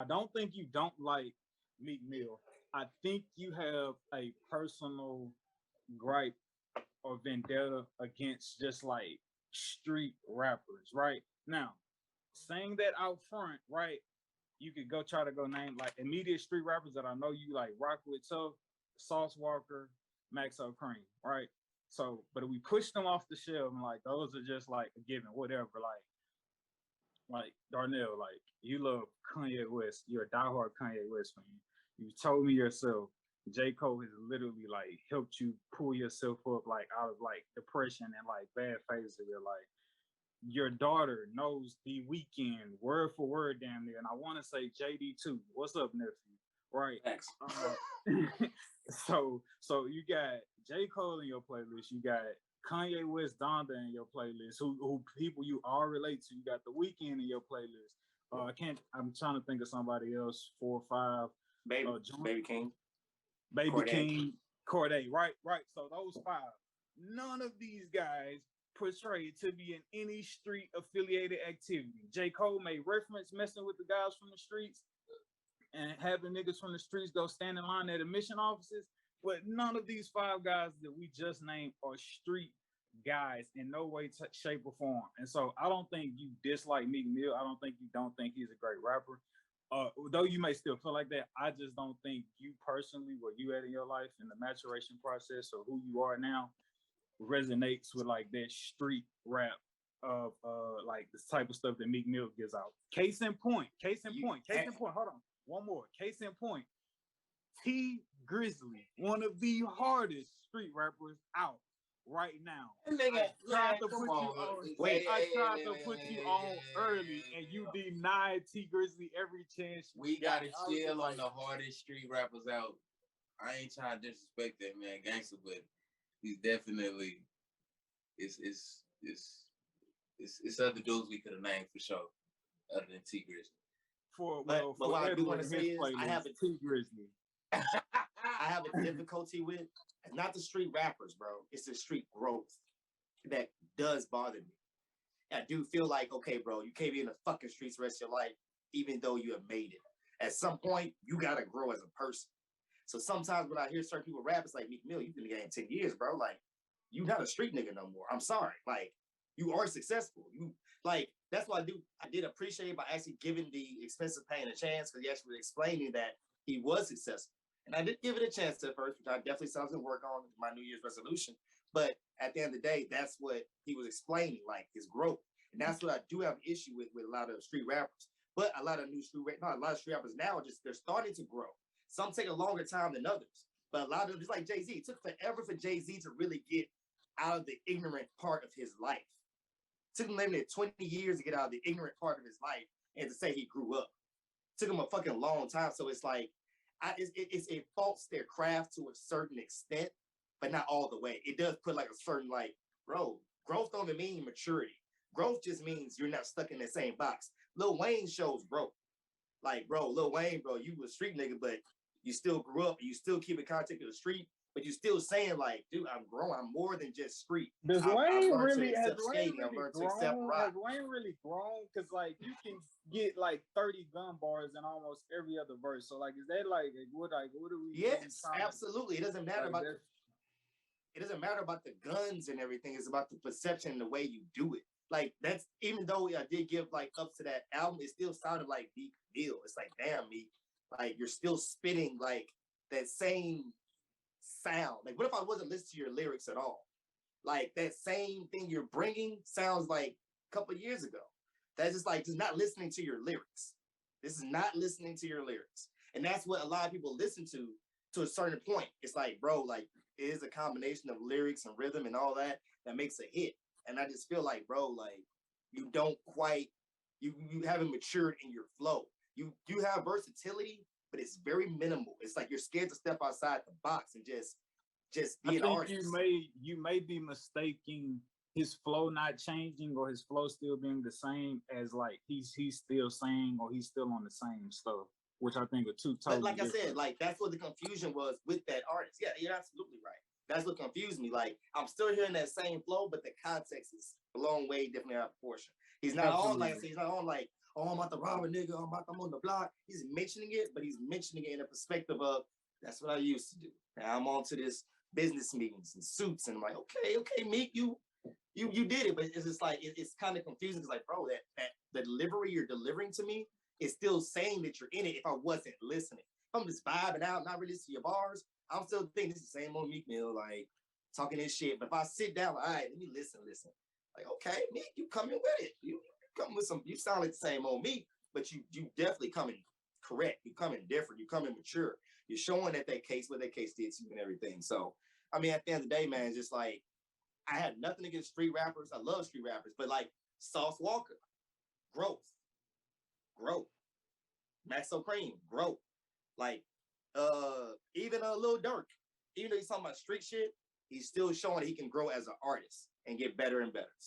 I don't think you don't like Meek Mill. I think you have a personal gripe or vendetta against just like street rappers, right? Now, saying that out front, right? You could go try to go name like immediate street rappers that I know you like rock with tough, Sauce Walker, Max Cream, right? So, but if we push them off the shelf and like those are just like a given, whatever, like Darnell, like you love Kanye West, you're a diehard Kanye West fan. You told me yourself, J. Cole has literally like helped you pull yourself up like out of like depression and like bad phases of your life. Your daughter knows the weekend word for word down there, and I want to say JD too. What's up, nephew? Right. Thanks. So you got J Cole in your playlist. You got Kanye West, Donda in your playlist. Who people you all relate to. You got the weekend in your playlist. I can't. I'm trying to think of somebody else. 4 or 5. Baby King. Baby Corday. King, Corday. Right. So those 5. None of these guys portrayed to be in any street affiliated activity. J. Cole made reference messing with the guys from the streets and having niggas from the streets go stand in line at admission offices. But none of these 5 guys that we just named are street guys in no way, shape, or form. And so I don't think you dislike Meek Mill. I don't think he's a great rapper. Though you may still feel like that, I just don't think you personally, where you at in your life and the maturation process or who you are now, resonates with like that street rap of like this type of stuff that Meek Mill gives out. Case in point. Hold on, one more. Case in point. T Grizzly, one of the hardest street rappers out right now. I tried to put you on early, and you denied T Grizzly every chance. We gotta chill on the hardest street rappers out. I ain't trying to disrespect that man, gangster, but he's definitely it's other dudes we could have named for sure, other than T Grizzly. But what I do want to say is I have a T Grizzly. I have a difficulty with not the street rappers, bro. It's the street growth that does bother me. I do feel like, okay, bro, you can't be in the fucking streets the rest of your life, even though you have made it. At some point, you gotta grow as a person. So sometimes when I hear certain people rap, it's like, Meek Mill, you've been in the game 10 years, bro. Like, you not a street nigga no more. I'm sorry. Like, you are successful. You like that's what I do. I did appreciate by actually giving the Expensive Pain a chance because he actually was explaining that he was successful. And I did give it a chance at first, which I definitely still have to work on my New Year's resolution. But at the end of the day, that's what he was explaining, like his growth. And that's what I do have an issue with a lot of street rappers. But a lot of street rappers now they're starting to grow. Some take a longer time than others. But a lot of them, just like Jay-Z, it took forever for Jay-Z to really get out of the ignorant part of his life. It took him limited 20 years to get out of the ignorant part of his life and to say he grew up. It took him a fucking long time. So it's like, it faults their craft to a certain extent, but not all the way. It does put like a certain like, bro, growth don't even mean maturity. Growth just means you're not stuck in the same box. Lil Wayne shows growth. Like, bro, Lil Wayne, bro, you was a street nigga, but you still grew up. You still keep in contact with the street, but you still saying like, dude, I'm growing. I'm more than just street. Has Wayne really grown? Because like you can get like 30 gun bars in almost every other verse. So like, is that like what do we? Yes, absolutely. It doesn't matter about it doesn't matter about the guns and everything. It's about the perception and the way you do it. Like that's even though I did give like up to that album, it still sounded like Meek Mill. It's like, damn, Meek, like you're still spitting like that same sound. Like, what if I wasn't listening to your lyrics at all? Like that same thing you're bringing sounds like a couple of years ago. That's just like just not listening to your lyrics. This is not listening to your lyrics, and that's what a lot of people listen to a certain point. It's like, bro, like it is a combination of lyrics and rhythm and all that makes a hit. And I just feel like, bro, like you don't quite, you haven't matured in your flow. You have versatility, but it's very minimal. It's like you're scared to step outside the box and just be an artist. You may be mistaking his flow not changing or his flow still being the same as like he's still saying or he's still on the same stuff, which I think are two totally. But like different. I said, like that's what the confusion was with that artist. Yeah, you're absolutely right. That's what confused me. Like I'm still hearing that same flow, but the context is blown way differently out of proportion. He's not on like I said, he's not on like, oh, I'm about to rob a nigga, I'm on the block. He's mentioning it, but he's mentioning it in a perspective of, that's what I used to do. Now I'm on to this business meetings and suits, and I'm like, okay, Meek, you did it, but it's just like, it's kind of confusing. It's like, bro, that the delivery you're delivering to me is still saying that you're in it if I wasn't listening. If I'm just vibing out, not really to your bars, I'm still thinking this is the same old Meek Mill, like, talking this shit. But if I sit down, like, all right, let me listen. Like, okay, Meek, you coming with it. You come with some, you sound like the same old Meek, but you definitely coming correct. You coming different. You coming mature. You're showing that case, what that case did to you and everything. So, I mean, at the end of the day, man, it's just like, I had nothing against street rappers. I love street rappers, but like Sauce Walker, growth. Maxo Cream, growth. Like, even a Lil Durk, even though he's talking about street shit, he's still showing he can grow as an artist and get better and better. So